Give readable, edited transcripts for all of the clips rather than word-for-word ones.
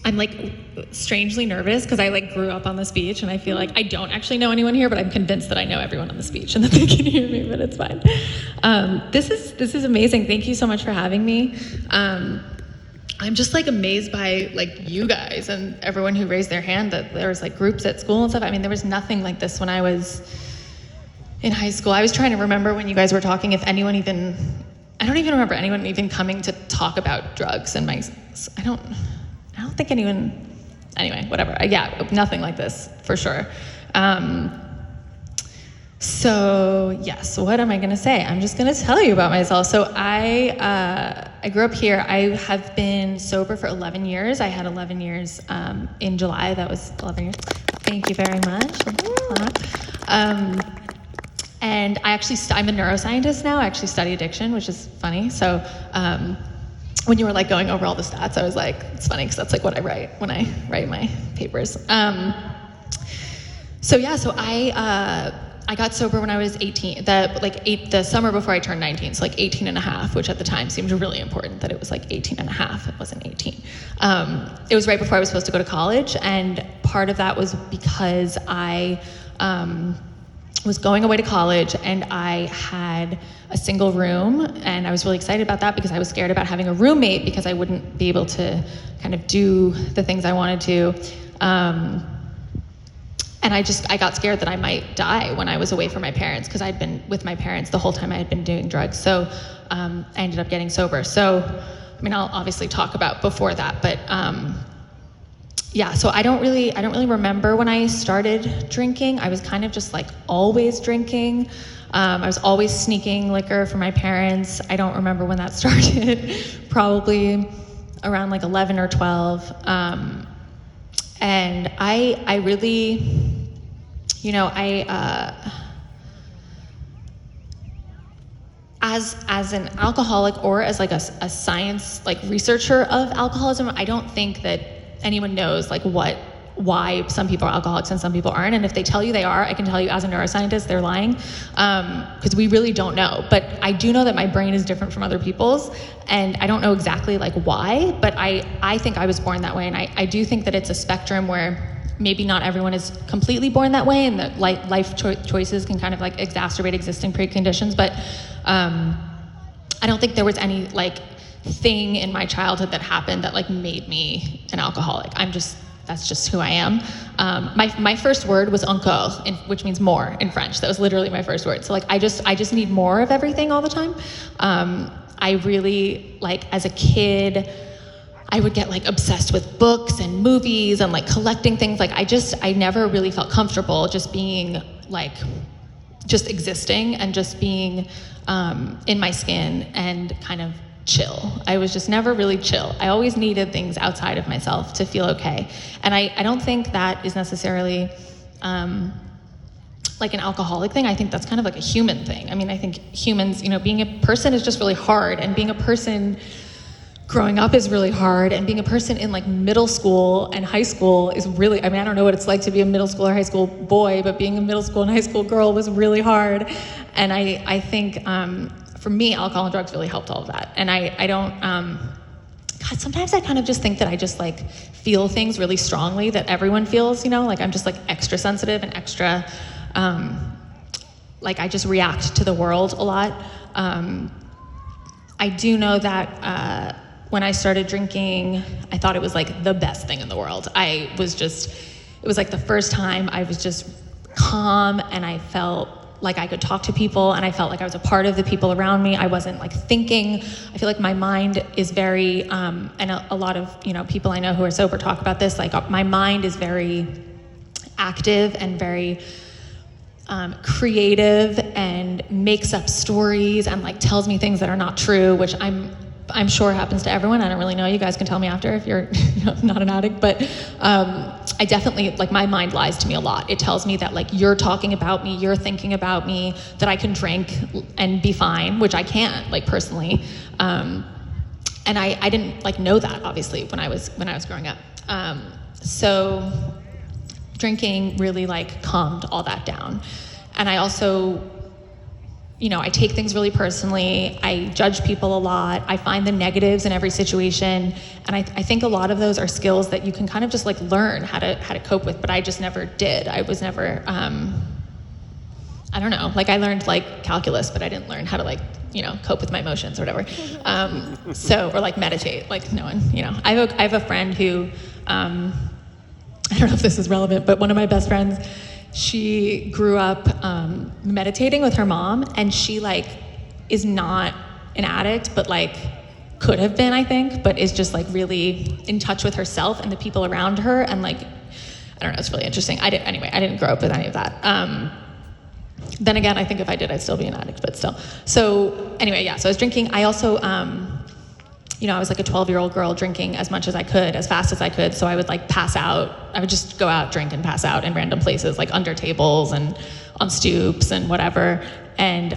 I'm like strangely nervous because I like grew up on this beach and I feel like I don't actually know anyone here, but I'm convinced that I know everyone on this beach and that they can hear me, but it's fine. This is amazing. Thank you so much for having me. I'm just like amazed by like you guys and everyone who raised their hand that there was like groups at school and stuff. I mean, there was nothing like this when I was in high school. I was trying to remember when you guys were talking if anyone even, I don't even remember anyone even coming to talk about drugs and I don't think anyone, anyway, whatever. Yeah, nothing like this, for sure. So yes, what am I gonna say? I'm just gonna tell you about myself. So I grew up here. I have been sober for 11 years. I had 11 years in July. That was 11 years. Thank you very much. And I actually, I'm a neuroscientist now. I actually study addiction, which is funny. So when you were like going over all the stats, I was like, it's funny because that's like what I write when I write my papers. So I got sober when I was 18, the summer before I turned 19, so like 18 and a half, which at the time seemed really important that it was like 18 and a half, it wasn't 18. It was right before I was supposed to go to college, and part of that was because I was going away to college and I had a single room, and I was really excited about that because I was scared about having a roommate because I wouldn't be able to kind of do the things I wanted to. And I got scared that I might die when I was away from my parents because I'd been with my parents the whole time I had been doing drugs. So I ended up getting sober. So, I mean, I'll obviously talk about before that, but yeah, so I don't really remember when I started drinking. I was kind of just like always drinking. I was always sneaking liquor from my parents. I don't remember when that started, probably around like 11 or 12. And I really, as an alcoholic or as like a science like researcher of alcoholism, I don't think that anyone knows like why some people are alcoholics and some people aren't. And if they tell you they are, I can tell you as a neuroscientist, they're lying, because we really don't know. But I do know that my brain is different from other people's, and I don't know exactly like why, but I think I was born that way. And I do think that it's a spectrum where maybe not everyone is completely born that way, and that life choices can kind of like exacerbate existing preconditions. But I don't think there was any like thing in my childhood that happened that like made me an alcoholic. That's just who I am. My first word was encore, which means more in French. That was literally my first word. So like I just need more of everything all the time. I really, like as a kid, I would get like obsessed with books and movies and like collecting things. Like I never really felt comfortable just being like, just existing and just being in my skin and kind of chill. I was just never really chill. I always needed things outside of myself to feel okay. And I don't think that is necessarily like an alcoholic thing. I think that's kind of like a human thing. I mean, I think humans, being a person is just really hard, and being a person growing up is really hard, and being a person in like middle school and high school is really, I mean, I don't know what it's like to be a middle school or high school boy, but being a middle school and high school girl was really hard. And I think for me, alcohol and drugs really helped all of that. And I don't, God, sometimes I kind of just think that I just like feel things really strongly that everyone feels, like I'm just like extra sensitive and extra, like I just react to the world a lot. I do know that when I started drinking, I thought it was like the best thing in the world. It was like the first time I was just calm, and I felt like I could talk to people, and I felt like I was a part of the people around me. I wasn't like thinking. I feel like my mind is very, and a lot of people I know who are sober talk about this, like my mind is very active and very creative, and makes up stories and like tells me things that are not true, which I'm sure happens to everyone. I don't really know. You guys can tell me after if you're not an addict, but I definitely, like my mind lies to me a lot. It tells me that like you're talking about me, you're thinking about me, that I can drink and be fine, which I can't, like personally. And I didn't like know that obviously when I was growing up. So drinking really like calmed all that down. And I also, I take things really personally. I judge people a lot. I find the negatives in every situation. And I think a lot of those are skills that you can kind of just like learn how to cope with, but I just never did. I was never, I don't know, like I learned like calculus, but I didn't learn how to like, cope with my emotions or whatever. Or like meditate, like no one, I have a friend who, I don't know if this is relevant, but one of my best friends, she grew up meditating with her mom, and she like is not an addict, but like could have been, I think, but is just like really in touch with herself and the people around her, and like, I don't know, it's really interesting. I didn't grow up with any of that. Then again, I think if I did, I'd still be an addict, but still. So anyway, yeah, so I was drinking. I also, I was like a 12-year-old girl drinking as much as I could, as fast as I could. So I would like pass out. I would just go out, drink, and pass out in random places, like under tables and on stoops and whatever. And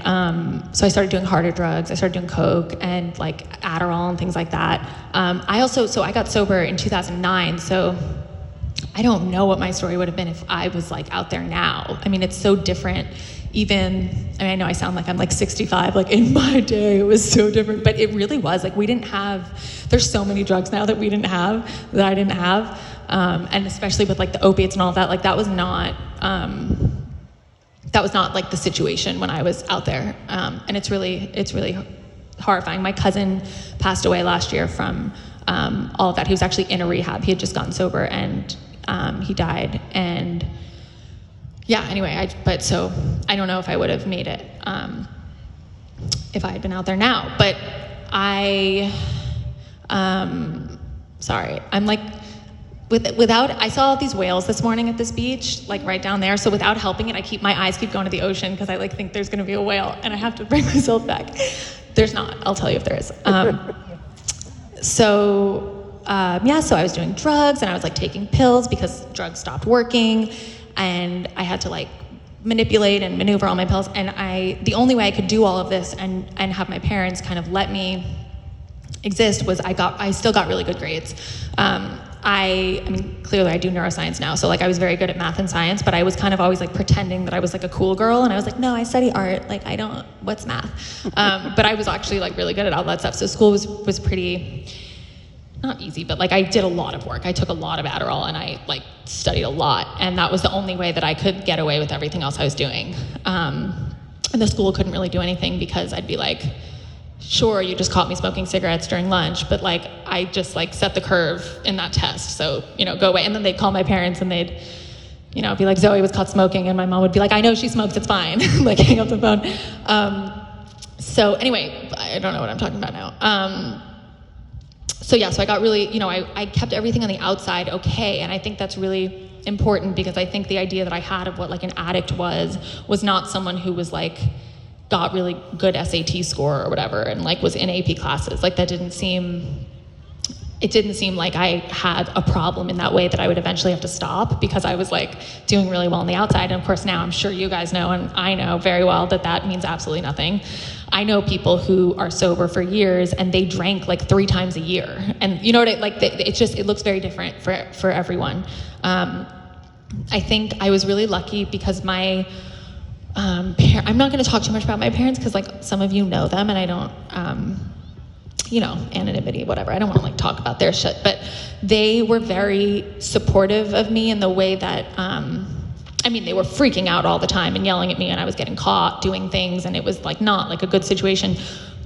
so I started doing harder drugs. I started doing coke and like Adderall and things like that. I got sober in 2009. So I don't know what my story would have been if I was like out there now. I mean, it's so different. I know I sound like I'm like 65, like in my day it was so different, but it really was. Like there's so many drugs now that we didn't have, that I didn't have. And especially with like the opiates and all that, like that was not like the situation when I was out there. And it's really horrifying. My cousin passed away last year from all of that. He was actually in a rehab. He had just gotten sober, and he died. And yeah, anyway, so I don't know if I would have made it if I had been out there now. But sorry, I'm like, I saw all these whales this morning at this beach, like right down there. So without helping it, my eyes keep going to the ocean because I like think there's going to be a whale, and I have to bring myself back. There's not. I'll tell you if there is. So I was doing drugs, and I was like taking pills because drugs stopped working. And I had to like manipulate and maneuver all my pills. And the only way I could do all of this and have my parents kind of let me exist was I still got really good grades. I mean, clearly I do neuroscience now, so like I was very good at math and science, but I was kind of always like pretending that I was like a cool girl, and I was like, no, I study art, like what's math? But I was actually like really good at all that stuff. So school was pretty, not easy, but like I did a lot of work. I took a lot of Adderall, and I like studied a lot, and that was the only way that I could get away with everything else I was doing. And the school couldn't really do anything because I'd be like, sure, you just caught me smoking cigarettes during lunch, but like I just like set the curve in that test, so go away. And then they'd call my parents, and they'd be like, Zoe was caught smoking, and my mom would be like, I know she smokes, it's fine. Like hang up the phone. So anyway, I don't know what I'm talking about now. So I got really, I kept everything on the outside okay, and I think that's really important because I think the idea that I had of what like an addict was not someone who was like got really good SAT score or whatever and like was in AP classes. Like it didn't seem like I had a problem in that way that I would eventually have to stop because I was like doing really well on the outside. And of course now I'm sure you guys know, and I know very well that means absolutely nothing. I know people who are sober for years and they drank like 3 times a year. And it looks very different for everyone. I think I was really lucky because my I'm not going to talk too much about my parents because like some of you know them, and I don't, anonymity, whatever. I don't want to like talk about their shit, but they were very supportive of me in the way that, they were freaking out all the time and yelling at me, and I was getting caught doing things, and it was like not like a good situation,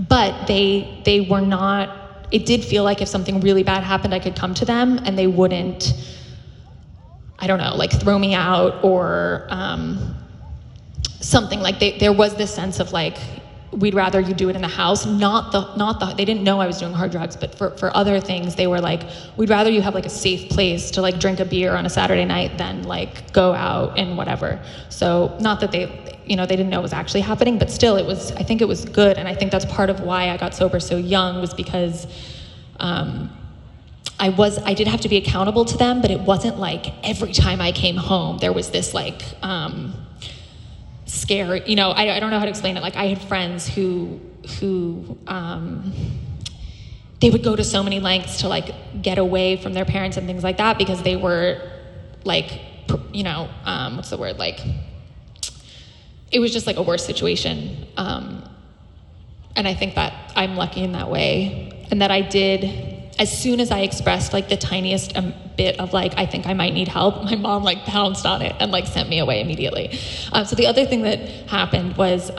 but they were not, it did feel like if something really bad happened, I could come to them and they wouldn't, I don't know, like throw me out or, something like there was this sense of like, we'd rather you do it in the house, not the they didn't know I was doing hard drugs, but for other things, they were like, we'd rather you have like a safe place to like drink a beer on a Saturday night than like go out and whatever. So not that they didn't know it was actually happening, but still I think it was good. And I think that's part of why I got sober so young was because, I did have to be accountable to them, but it wasn't like every time I came home, there was this like, scary, I don't know how to explain it. Like I had friends who they would go to so many lengths to like get away from their parents and things like that because they were like, what's the word? Like it was just like a worse situation. And I think that I'm lucky in that way. And that I did, as soon as I expressed like the tiniest bit of like, I think I might need help, my mom like pounced on it and like sent me away immediately. So the other thing that happened was,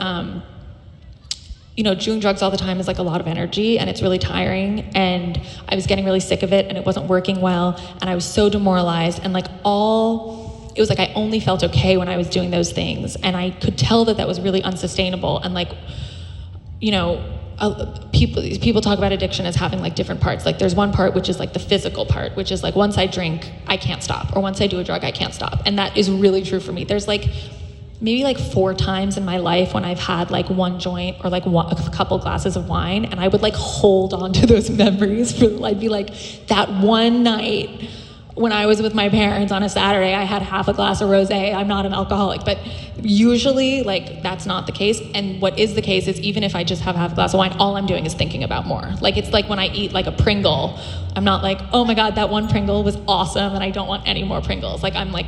doing drugs all the time is like a lot of energy and it's really tiring, and I was getting really sick of it and it wasn't working well, and I was so demoralized, and like it was like I only felt okay when I was doing those things, and I could tell that was really unsustainable. And like, people talk about addiction as having like different parts. Like there's one part which is like the physical part, which is like once I drink, I can't stop, or once I do a drug, I can't stop. And that is really true for me. There's like maybe like 4 times in my life when I've had like one joint or like a couple glasses of wine, and I would like hold on to those memories I'd be like, that one night when I was with my parents on a Saturday, I had half a glass of rosé. I'm not an alcoholic, but usually like that's not the case. And what is the case is even if I just have half a glass of wine, all I'm doing is thinking about more. Like it's like when I eat like a Pringle, I'm not like, oh my God, that one Pringle was awesome and I don't want any more Pringles. Like I'm like,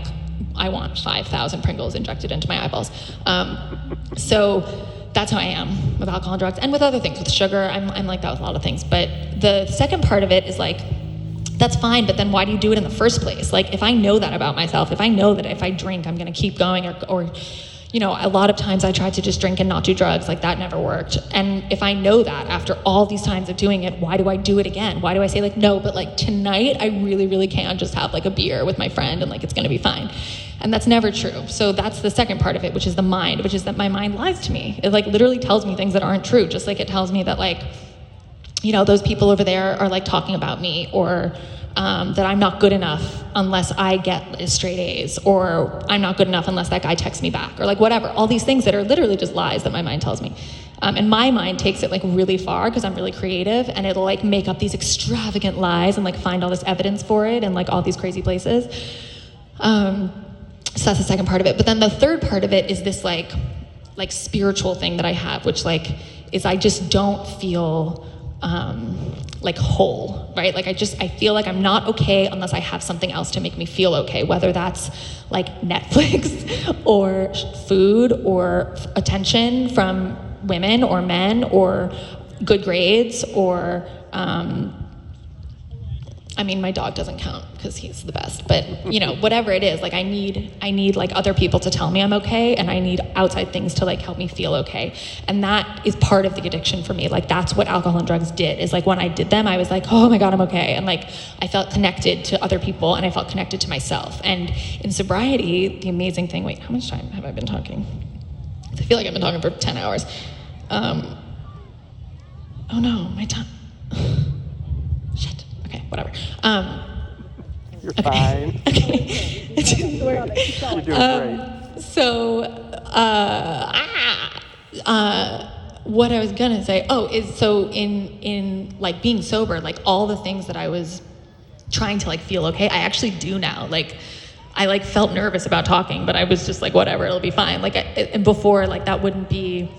I want 5,000 Pringles injected into my eyeballs. So that's how I am with alcohol and drugs, and with other things, with sugar, I'm like that with a lot of things. But the second part of it is like, that's fine, but then why do you do it in the first place? Like, if I know that about myself, if I know that if I drink, I'm gonna keep going, or a lot of times I tried to just drink and not do drugs, like that never worked. And if I know that after all these times of doing it, why do I do it again? Why do I say like, no, but like tonight I really, really can just have like a beer with my friend and like it's gonna be fine? And that's never true. So that's the second part of it, which is the mind, which is that my mind lies to me. It like literally tells me things that aren't true, just like it tells me that like, those people over there are like talking about me, or that I'm not good enough unless I get straight A's, or I'm not good enough unless that guy texts me back, or like whatever. All these things that are literally just lies that my mind tells me. And my mind takes it like really far because I'm really creative, and it'll like make up these extravagant lies and like find all this evidence for it and like all these crazy places. So that's the second part of it. But then the third part of it is this like spiritual thing that I have, which like is I just don't feel like whole, right? Like I feel like I'm not okay unless I have something else to make me feel okay, whether that's like Netflix or food or attention from women or men or good grades or my dog doesn't count because he's the best, but whatever it is, like I need like other people to tell me I'm okay, and I need outside things to like help me feel okay. And that is part of the addiction for me. Like that's what alcohol and drugs did, is like when I did them, I was like, oh my God, I'm okay. And like I felt connected to other people and I felt connected to myself. And in sobriety, the amazing thing, wait, how much time have I been talking? I feel like I've been talking for 10 hours. Oh no, my time. Shit. Okay, whatever. You're okay. fine. Okay. It didn't work. You're doing great. So, what I was gonna say, is so in like being sober, like all the things that I was trying to like feel okay, I actually do now. Like, I like felt nervous about talking, but I was just like, whatever, it'll be fine. Like, and before, like that wouldn't be.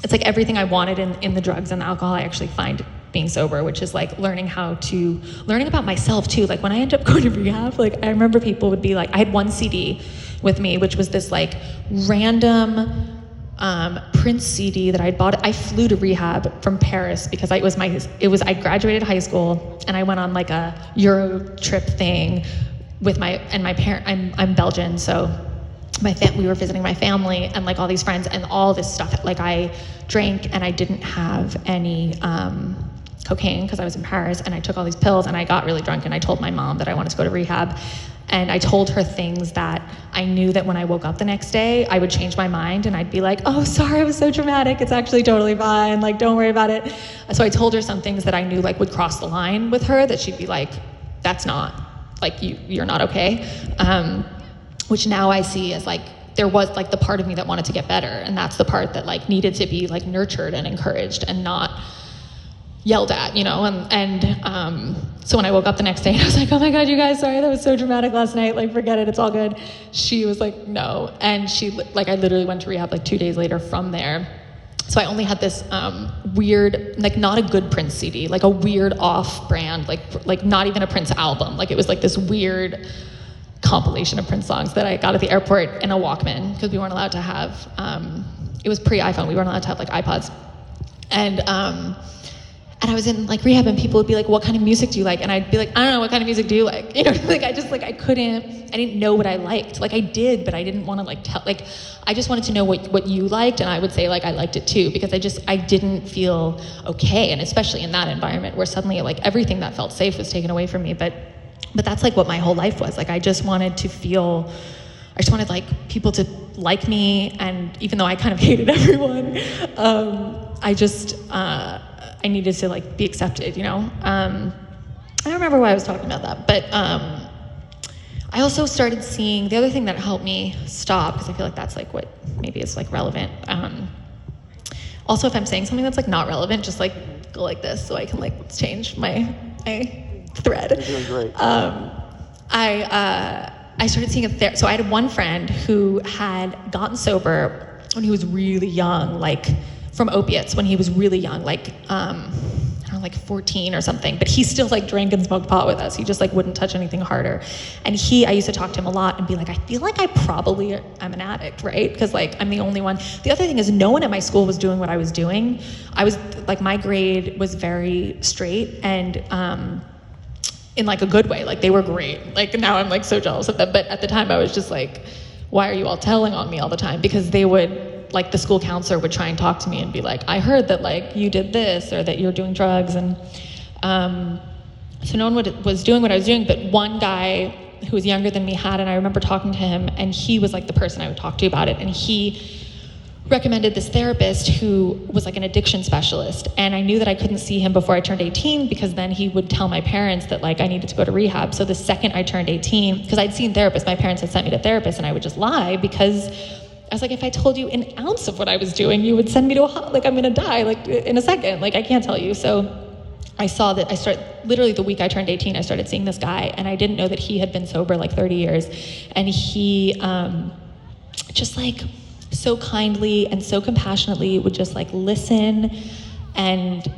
It's like everything I wanted in the drugs and the alcohol, I actually find being sober, which is like learning about myself too. Like when I ended up going to rehab, like I remember people would be like, I had one CD with me, which was this like random Prince CD that I'd bought. I flew to rehab from Paris because I graduated high school and I went on like a Euro trip thing with my parent. I'm Belgian, so we were visiting my family and like all these friends and all this stuff. Like I drank and I didn't have any cocaine because I was in Paris, and I took all these pills and I got really drunk, and I told my mom that I wanted to go to rehab, and I told her things that I knew that when I woke up the next day I would change my mind and I'd be like, oh sorry, it was so dramatic, it's actually totally fine, like don't worry about it. So I told her some things that I knew like would cross the line with her, that she'd be like, that's not, like you're not okay. Which now I see as like, there was like the part of me that wanted to get better, and that's the part that like needed to be like nurtured and encouraged and not yelled at, so when I woke up the next day, I was like, oh my God, you guys, sorry, that was so dramatic last night, like forget it, it's all good. She was like, no, and I literally went to rehab like 2 days later from there. So I only had this weird, like not a good Prince CD, like a weird off-brand, like not even a Prince album, like it was like this weird compilation of Prince songs that I got at the airport in a Walkman, because we weren't allowed to have, it was pre-iPhone, we weren't allowed to have like iPods. And I was in like rehab, and people would be like, what kind of music do you like? And I'd be like, I don't know, what kind of music do you like? You know, like I didn't know what I liked. Like I did, but I didn't want to like tell, like I just wanted to know what you liked, and I would say like I liked it too, because I didn't feel okay. And especially in that environment where suddenly like everything that felt safe was taken away from me. But that's like what my whole life was. Like I just wanted like people to like me, and even though I kind of hated everyone, I needed to like be accepted, you know? I don't remember why I was talking about that, but I also started seeing, the other thing that helped me stop, because I feel like that's like what maybe is like relevant. Also, if I'm saying something that's like not relevant, just like go like this so I can like change my thread. You're doing great. I started seeing so I had one friend who had gotten sober when he was really young, like from opiates when he was really young, like I don't know, like 14 or something, but he still like drank and smoked pot with us. He just like wouldn't touch anything harder. And I used to talk to him a lot and be like, I feel like I probably am an addict, right? Because like I'm the only one. The other thing is no one at my school was doing what I was doing. I was like, my grade was very straight, and in like a good way, like they were great. Like now I'm like so jealous of them, but at the time I was just like, why are you all telling on me all the time? Because they would, like the school counselor would try and talk to me and be like, I heard that like you did this or that you're doing drugs. And so no one was doing what I was doing, but one guy who was younger than me had, and I remember talking to him, and he was like the person I would talk to about it. And he recommended this therapist who was like an addiction specialist. And I knew that I couldn't see him before I turned 18, because then he would tell my parents that like I needed to go to rehab. So the second I turned 18, because I'd seen therapists, my parents had sent me to therapists, and I would just lie, because I was like, if I told you an ounce of what I was doing, you would send me to like I'm gonna die like in a second. Like I can't tell you. So I saw that literally the week I turned 18, I started seeing this guy, and I didn't know that he had been sober like 30 years. And he just like so kindly and so compassionately would just like listen and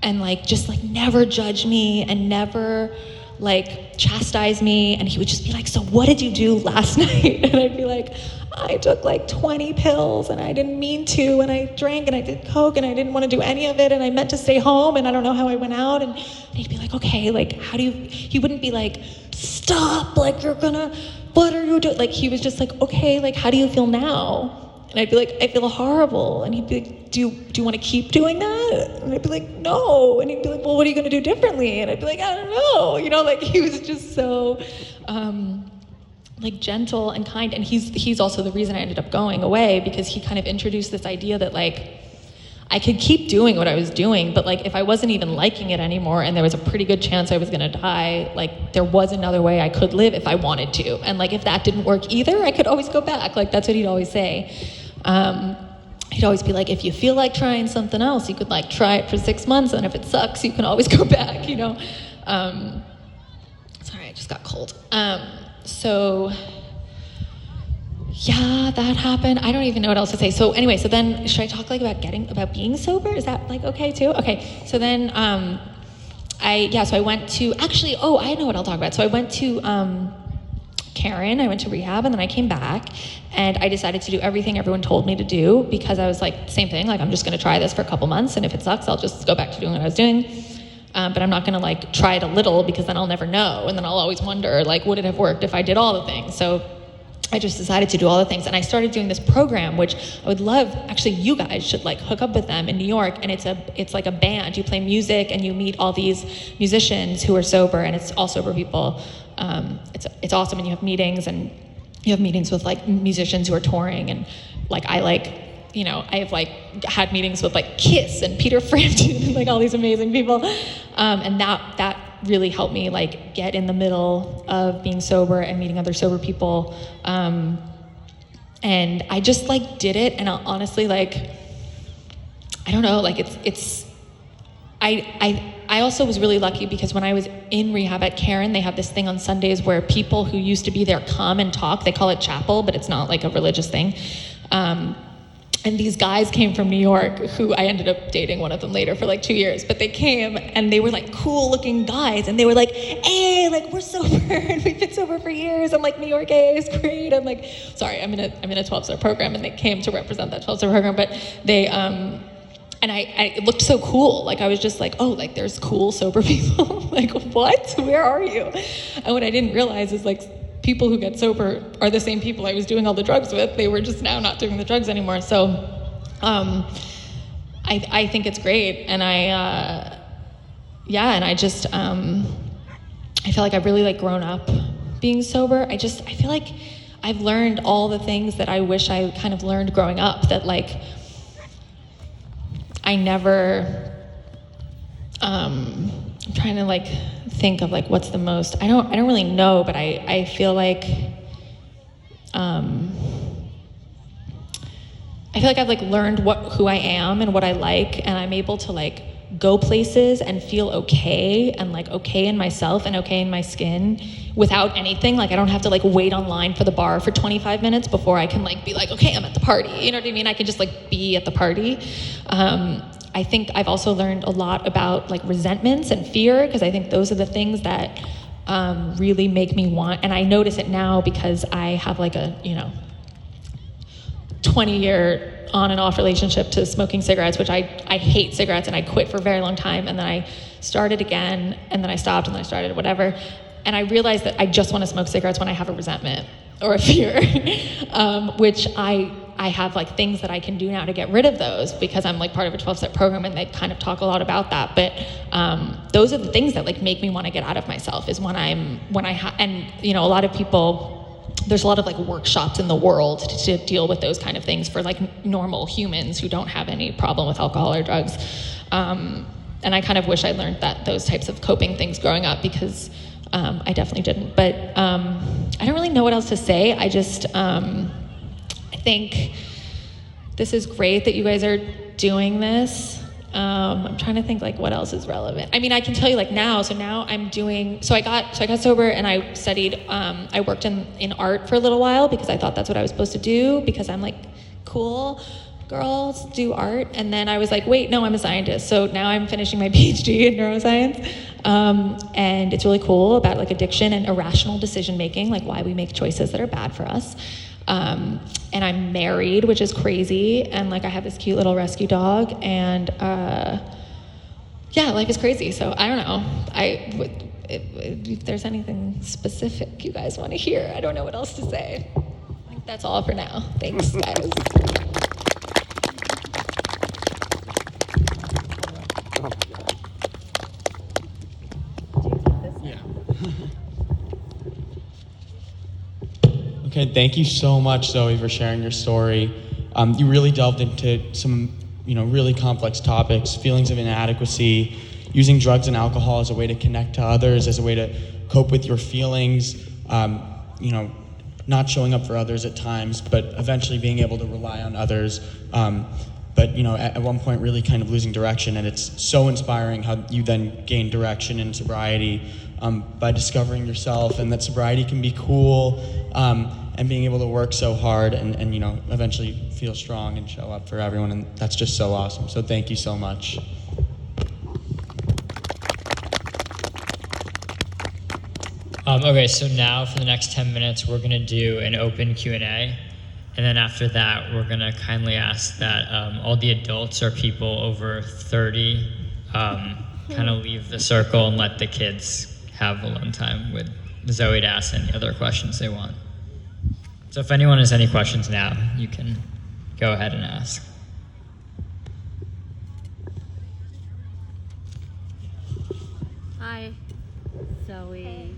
like just like never judge me and never like chastise me. And he would just be like, so what did you do last night? And I'd be like, I took like 20 pills and I didn't mean to, and I drank and I did coke and I didn't want to do any of it, and I meant to stay home and I don't know how I went out. And he'd be like, okay, like he wouldn't be like, stop, like what are you doing? Like he was just like, okay, like how do you feel now? And I'd be like, I feel horrible. And he'd be like, do you want to keep doing that? And I'd be like, no. And he'd be like, well, what are you going to do differently? And I'd be like, I don't know. You know, like he was just so like gentle and kind. And he's also the reason I ended up going away, because he kind of introduced this idea that like I could keep doing what I was doing, but like if I wasn't even liking it anymore and there was a pretty good chance I was gonna die, like there was another way I could live if I wanted to. And like if that didn't work either, I could always go back. Like that's what he'd always say. He'd always be like, if you feel like trying something else, you could like try it for 6 months, and if it sucks, you can always go back, you know? Sorry, I just got cold. So yeah, that happened. I don't even know what else to say. So anyway, so then should I talk like about being sober? Is that like okay too? Okay. So then so I went to I know what I'll talk about. So I went to Karen, I went to rehab, and then I came back, and I decided to do everything everyone told me to do, because I was like, same thing, like I'm just gonna try this for a couple months, and if it sucks, I'll just go back to doing what I was doing. But I'm not gonna like try it a little, because then I'll never know, and then I'll always wonder, like, would it have worked if I did all the things? So I just decided to do all the things, and I started doing this program, which I would love, actually you guys should like hook up with them in New York, and it's like a band. You play music and you meet all these musicians who are sober, and it's all sober people. It's awesome, and you have meetings with like musicians who are touring, and like I have like had meetings with like Kiss and Peter Frampton and like all these amazing people, and that really helped me like get in the middle of being sober and meeting other sober people, and I just like did it, and honestly, like I don't know, like it's I also was really lucky, because when I was in rehab at Karen, they have this thing on Sundays where people who used to be there come and talk. They call it chapel, but it's not like a religious thing. And these guys came from New York, who I ended up dating one of them later for like 2 years, but they came and they were like cool looking guys, and they were like, hey, yay, like we're sober and we've been sober for years. I'm like, New York A is great. I'm like, sorry, I'm in a 12-step program, and they came to represent that 12-step program, but they, and it looked so cool. Like I was just like, oh, like there's cool sober people. Like what? Where are you? And what I didn't realize is like people who get sober are the same people I was doing all the drugs with. They were just now not doing the drugs anymore. So I think it's great. And and I just, I feel like I've really like grown up being sober. I feel like I've learned all the things that I wish I kind of learned growing up, that like, I never, I'm trying to like think of like what's the most, I don't really know, but I feel like I've like learned who I am and what I like, and I'm able to like go places and feel okay, and like okay in myself and okay in my skin without anything. Like I don't have to like wait online for the bar for 25 minutes before I can like be like, okay, I'm at the party. You know what I mean? I can just like be at the party. I think I've also learned a lot about like resentments and fear, because I think those are the things that really make me want, and I notice it now because I have like a, 20-year on and off relationship to smoking cigarettes, which I hate cigarettes, and I quit for a very long time, and then I started again, and then I stopped, and then I started, whatever. And I realized that I just want to smoke cigarettes when I have a resentment or a fear, which I have like things that I can do now to get rid of those, because I'm like part of a 12-step program, and they kind of talk a lot about that. But those are the things that like make me want to get out of myself, is when a lot of people, there's a lot of like workshops in the world to deal with those kind of things for like normal humans who don't have any problem with alcohol or drugs. And I kind of wish I learned those types of coping things growing up, because I definitely didn't. But I don't really know what else to say. I just, I think this is great that you guys are doing this. I'm trying to think like what else is relevant. I mean, I can tell you like now, so now I'm doing, so I got sober, and I studied, I worked in art for a little while, because I thought that's what I was supposed to do, because I'm like, cool, girls do art. And then I was like, wait, no, I'm a scientist. So now I'm finishing my PhD in neuroscience. And it's really cool about like addiction and irrational decision making, like why we make choices that are bad for us. And I'm married, which is crazy, and like I have this cute little rescue dog, and life is crazy. So I don't know. If there's anything specific you guys want to hear, I don't know what else to say. I think that's all for now. Thanks, guys. Okay, thank you so much, Zoe, for sharing your story. You really delved into some, really complex topics: feelings of inadequacy, using drugs and alcohol as a way to connect to others, as a way to cope with your feelings, not showing up for others at times, but eventually being able to rely on others. But at one point really kind of losing direction, and it's so inspiring how you then gain direction in sobriety by discovering yourself, and that sobriety can be cool, and being able to work so hard and eventually feel strong and show up for everyone, and that's just so awesome. So thank you so much. Okay, so now for the next 10 minutes, we're gonna do an open Q&A. And then after that, we're gonna kindly ask that all the adults or people over 30 kind of leave the circle and let the kids have alone time with Zoe to ask any other questions they want. So if anyone has any questions now, you can go ahead and ask. Hi, Zoe.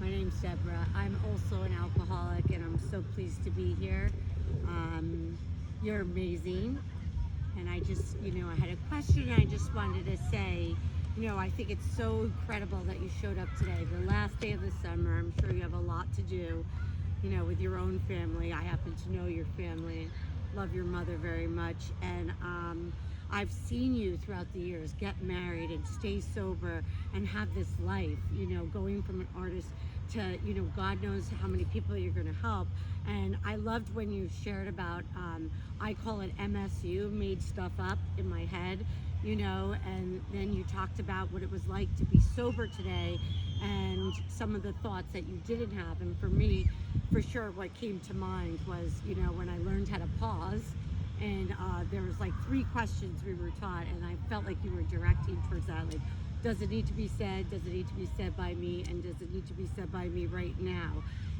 My name's Deborah. I'm also an alcoholic, and I'm so pleased to be here. You're amazing. And I just, I had a question I just wanted to say. I think it's so incredible that you showed up today. The last day of the summer. I'm sure you have a lot to do, with your own family. I happen to know your family. Love your mother very much. And I've seen you throughout the years get married and stay sober and have this life, going from an artist to, God knows how many people you're going to help. And I loved when you shared about, I call it MSU, made stuff up in my head, and then you talked about what it was like to be sober today and some of the thoughts that you didn't have. And for me, for sure, what came to mind was, you know, when I learned how to pause, and there was like 3 questions we were taught, and I felt like you were directing towards that, like, does it need to be said? Does it need to be said by me? And does it need to be said by me right now?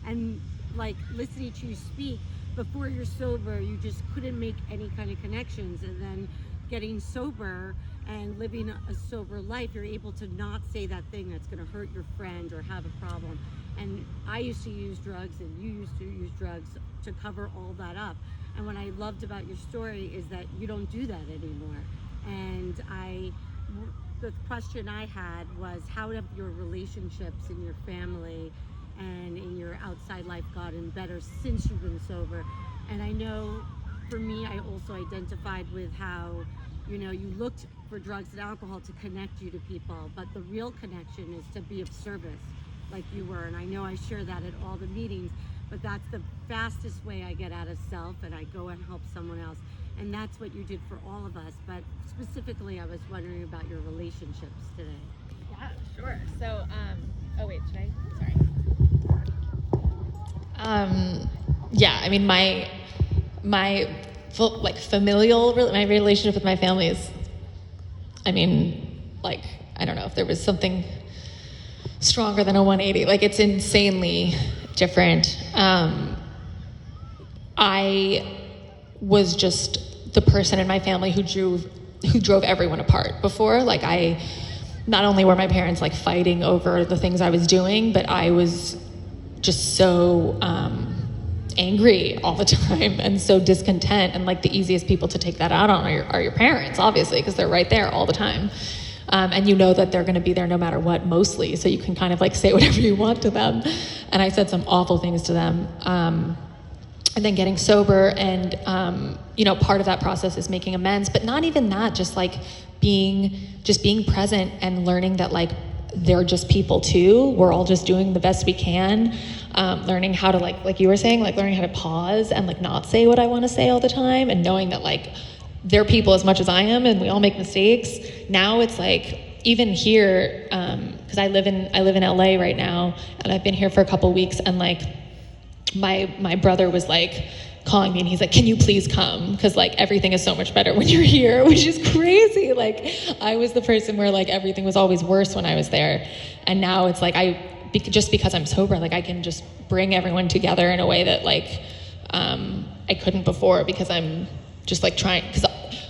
And like listening to you speak, before you're sober, you just couldn't make any kind of connections. And then getting sober and living a sober life, you're able to not say that thing that's going to hurt your friend or have a problem. And I used to use drugs, and you used to use drugs to cover all that up. And what I loved about your story is that you don't do that anymore. And the question I had was, how have your relationships in your family and in your outside life gotten better since you've been sober? And I know for me, I also identified with how, you know, you looked for drugs and alcohol to connect you to people, but the real connection is to be of service like you were. And I know I share that at all the meetings, but that's the fastest way I get out of self, and I go and help someone else. And that's what you did for all of us. But specifically, I was wondering about your relationships today. Yeah, sure. So, oh wait, should I? Sorry. Yeah, I mean, my familial, my relationship with my family is, I mean, like, I don't know if there was something stronger than a 180. Like, it's insanely different. I was just the person in my family who drove everyone apart before. Like, not only were my parents like fighting over the things I was doing, but I was just so angry all the time and so discontent, and like the easiest people to take that out on are your parents, obviously, because they're right there all the time. And you know that they're going to be there no matter what, mostly, so you can kind of like say whatever you want to them. And I said some awful things to them. And then getting sober, and you know, part of that process is making amends, but not even that, just being present and learning that like they're just people too. We're all just doing the best we can. Learning how to like you were saying, like learning how to pause and like not say what I want to say all the time, and knowing that like they're people as much as I am, and we all make mistakes. Now it's like, even here, because I live in LA right now, and I've been here for a couple weeks, and like my brother was like calling me, and he's like, can you please come, because like everything is so much better when you're here, which is crazy. Like, I was the person where like everything was always worse when I was there, and now it's like just because I'm sober, like I can just bring everyone together in a way that like I couldn't before, because I'm just like trying, because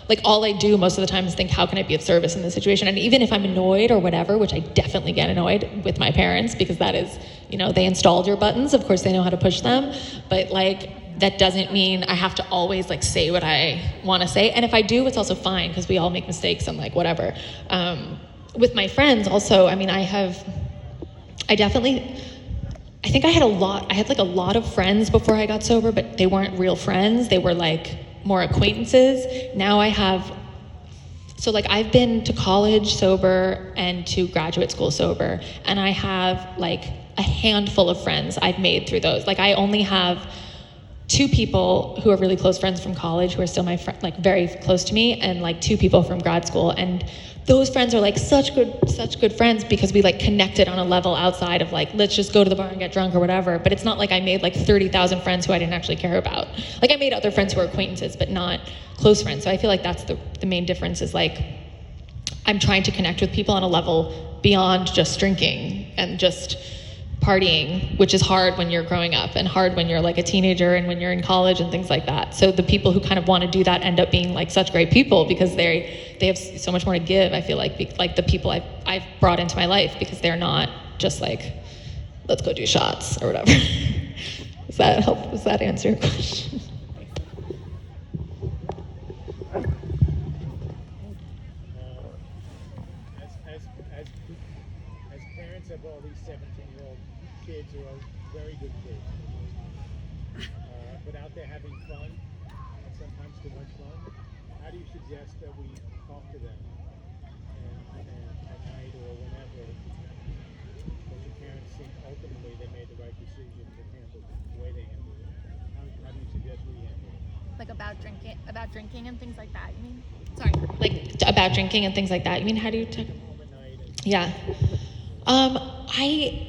like all I do most of the time is think, how can I be of service in this situation? And even if I'm annoyed or whatever, which I definitely get annoyed with my parents, because that is, you know, they installed your buttons, of course they know how to push them, but like that doesn't mean I have to always like say what I want to say. And if I do, it's also fine, because we all make mistakes and like whatever. With my friends also, I mean, I think I had a lot of friends before I got sober, but they weren't real friends. They were like more acquaintances. Now so like I've been to college sober and to graduate school sober, and I have like a handful of friends I've made through those. Like, I only have 2 people who are really close friends from college who are still my friend, like very close to me, and like 2 people from grad school. And those friends are like such good friends, because we like connected on a level outside of like, let's just go to the bar and get drunk or whatever. But it's not like I made like 30,000 friends who I didn't actually care about. Like, I made other friends who are acquaintances, but not close friends. So I feel like that's the main difference, is like I'm trying to connect with people on a level beyond just drinking and just partying, which is hard when you're growing up, and hard when you're like a teenager and when you're in college and things like that. So the people who kind of want to do that end up being like such great people, because they have so much more to give, I feel like the people I've brought into my life, because they're not just like, let's go do shots or whatever. Does that help? Does that answer your question? As parents of all these 17-year-old kids who are very good kids, but out there having fun, and sometimes too much fun, how do you suggest that we talk to them and at night or whenever, that the parents think ultimately they made the right decision to handle it the way they handled it? How do you suggest we handle it? Like about drinking and things like that, you mean? Sorry. Like about drinking and things like that. You mean, how do you Home at night and Yeah. I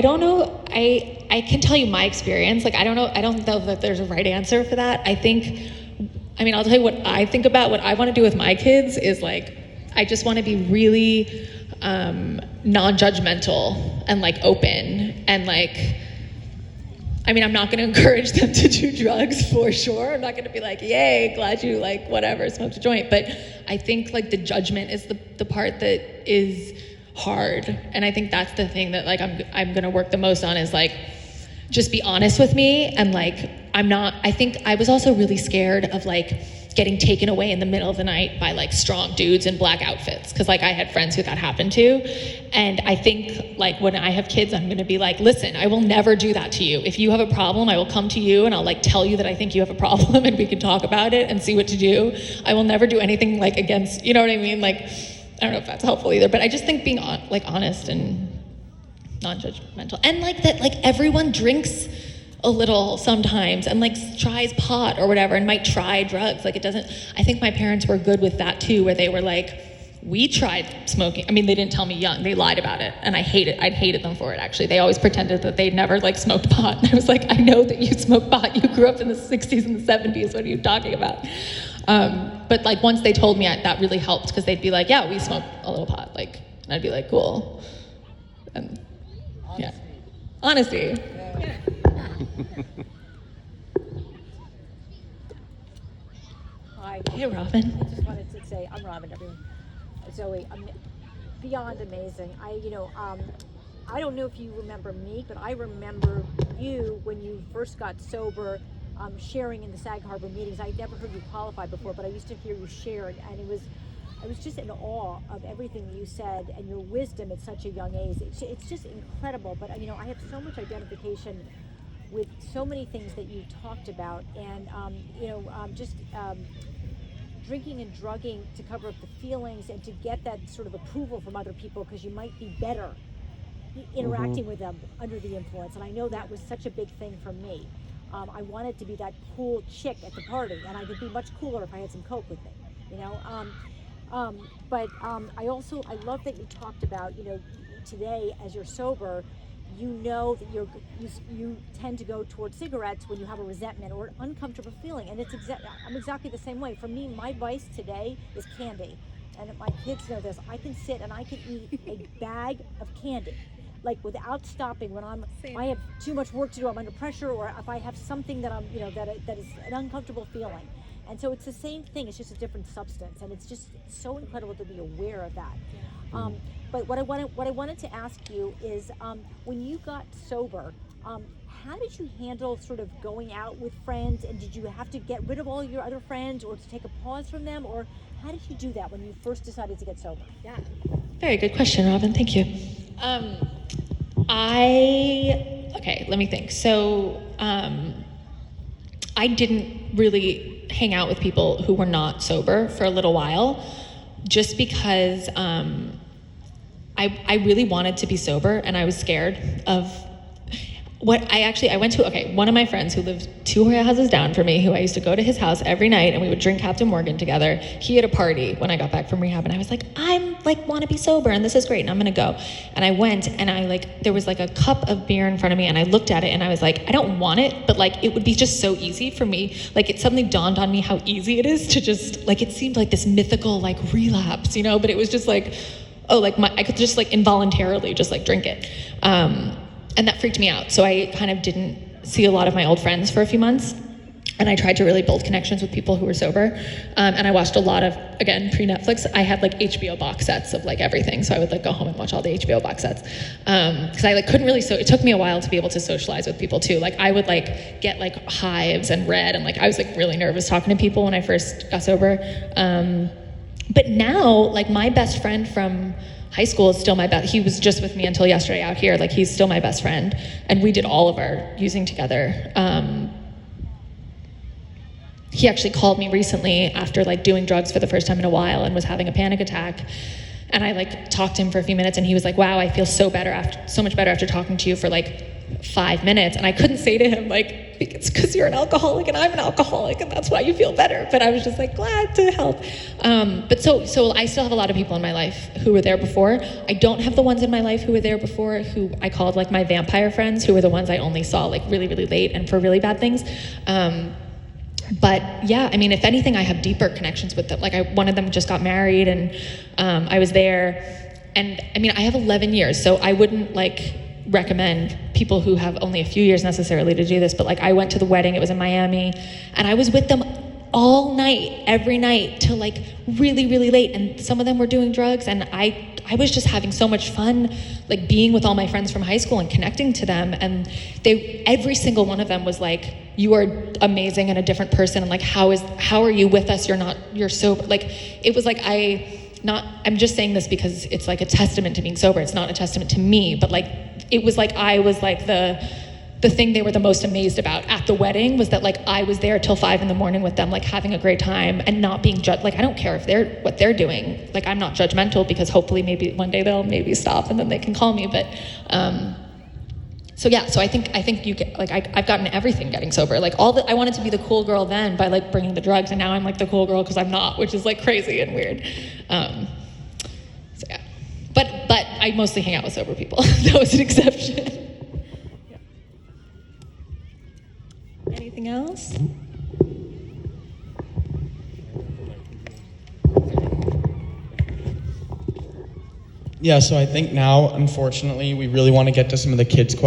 don't know. I can tell you my experience. Like I don't know that there's a right answer for that. I'll tell you what I think about. What I want to do with my kids is like, I just want to be really non-judgmental and like open and like. I'm not going to encourage them to do drugs for sure. I'm not going to be like, yay, glad you like whatever, smoked a joint. But I think like the judgment is the part that is hard. And I think that's the thing that like I'm going to work the most on is like, just be honest with me. And like, I think I was also really scared of like getting taken away in the middle of the night by like strong dudes in black outfits. Cause like I had friends who that happened to. And I think like when I have kids, I'm going to be like, listen, I will never do that to you. If you have a problem, I will come to you and I'll like tell you that I think you have a problem and we can talk about it and see what to do. I will never do anything like against, you know what I mean? Like, I don't know if that's helpful either, but I just think being like honest and non-judgmental and like that, like everyone drinks a little sometimes and like tries pot or whatever and might try drugs. Like I think my parents were good with that too, where they were like, we tried smoking. They didn't tell me young, they lied about it. And I'd hated them for it actually. They always pretended that they'd never like smoked pot. And I was like, I know that you smoked pot. You grew up in the 60s and the 70s. What are you talking about? But like once they told me that really helped because they'd be like, yeah, we smoked a little pot. Like, and I'd be like, cool. And yeah, honesty. Hi. Hey, Robin. I just wanted to say, I'm Robin, everyone. Zoe, beyond amazing. I don't know if you remember me, but I remember you when you first got sober, sharing in the Sag Harbor meetings. I'd never heard you qualify before, but I used to hear you share, and I was just in awe of everything you said and your wisdom at such a young age. It's just incredible. But I have so much identification with so many things that you talked about, and drinking and drugging to cover up the feelings and to get that sort of approval from other people because you might be better interacting with them under the influence. And I know that was such a big thing for me. I wanted to be that cool chick at the party, and I could be much cooler if I had some Coke with me, But I love that you talked about, today as you're sober, that you tend to go towards cigarettes when you have a resentment or an uncomfortable feeling, and I'm exactly the same way. For me, my vice today is candy, and my kids know this. I can sit and I can eat a bag of candy, like without stopping when I have too much work to do, I'm under pressure, or if I have something that I'm, that is an uncomfortable feeling. And so it's the same thing. It's just a different substance, and it's just so incredible to be aware of that. But what I wanted to ask you is, when you got sober, how did you handle sort of going out with friends, and did you have to get rid of all your other friends, or to take a pause from them, or how did you do that when you first decided to get sober? Yeah. Very good question, Robin. Thank you. Okay, let me think. So, I didn't really hang out with people who were not sober for a little while, just because I really wanted to be sober, and I was scared of I went to, one of my friends who lived 2 houses down from me, who I used to go to his house every night, and we would drink Captain Morgan together. He had a party when I got back from rehab, and I was like, want to be sober, and this is great, and I'm gonna go. And I went, and there was like a cup of beer in front of me, and I looked at it, and I was like, I don't want it, but like, it would be just so easy for me. Like, it suddenly dawned on me how easy it is to just, like, it seemed like this mythical, like, relapse, but it was just like, I could just like involuntarily just like drink it. And that freaked me out. So I kind of didn't see a lot of my old friends for a few months. And I tried to really build connections with people who were sober. And I watched a lot of, again, pre-Netflix, I had like HBO box sets of like everything. So I would like go home and watch all the HBO box sets. Cause I like couldn't really, it took me a while to be able to socialize with people too. Like I would like get like hives and red, and like I was like really nervous talking to people when I first got sober. But now, like my best friend from high school is still my best. He was just with me until yesterday out here. Like he's still my best friend, and we did all of our using together. He actually called me recently after like doing drugs for the first time in a while and was having a panic attack. And I like talked to him for a few minutes, and he was like, wow, I feel so much better after talking to you for like 5 minutes. And I couldn't say to him like, it's because you're an alcoholic and I'm an alcoholic and that's why you feel better. But I was just like glad to help. But so I still have a lot of people in my life who were there before. I don't have the ones in my life who were there before, who I called like my vampire friends, who were the ones I only saw like really, really late and for really bad things. But yeah, I mean, if anything, I have deeper connections with them. Like one of them just got married and I was there. And I mean, I have 11 years, so I wouldn't like recommend people who have only a few years necessarily to do this, but like I went to the wedding, it was in Miami, and I was with them all night, every night till like really, really late. And some of them were doing drugs, and I was just having so much fun, like being with all my friends from high school and connecting to them. And every single one of them was like, you are amazing and a different person. And like, how are you with us? You're sober. Like, it was like, I'm just saying this because it's like a testament to being sober. It's not a testament to me, but like, it was like, I was like the thing they were the most amazed about at the wedding was that like I was there till 5 a.m. with them, like having a great time and not being judged. Like I don't care if what they're doing. Like I'm not judgmental because hopefully maybe one day they'll maybe stop and then they can call me. But so yeah, so I think you get like I've gotten everything getting sober. Like I wanted to be the cool girl then by like bringing the drugs, and now I'm like the cool girl because I'm not, which is like crazy and weird. So yeah, but I mostly hang out with sober people. That was an exception. Anything else? Yeah, so I think now, unfortunately, we really want to get to some of the kids' questions.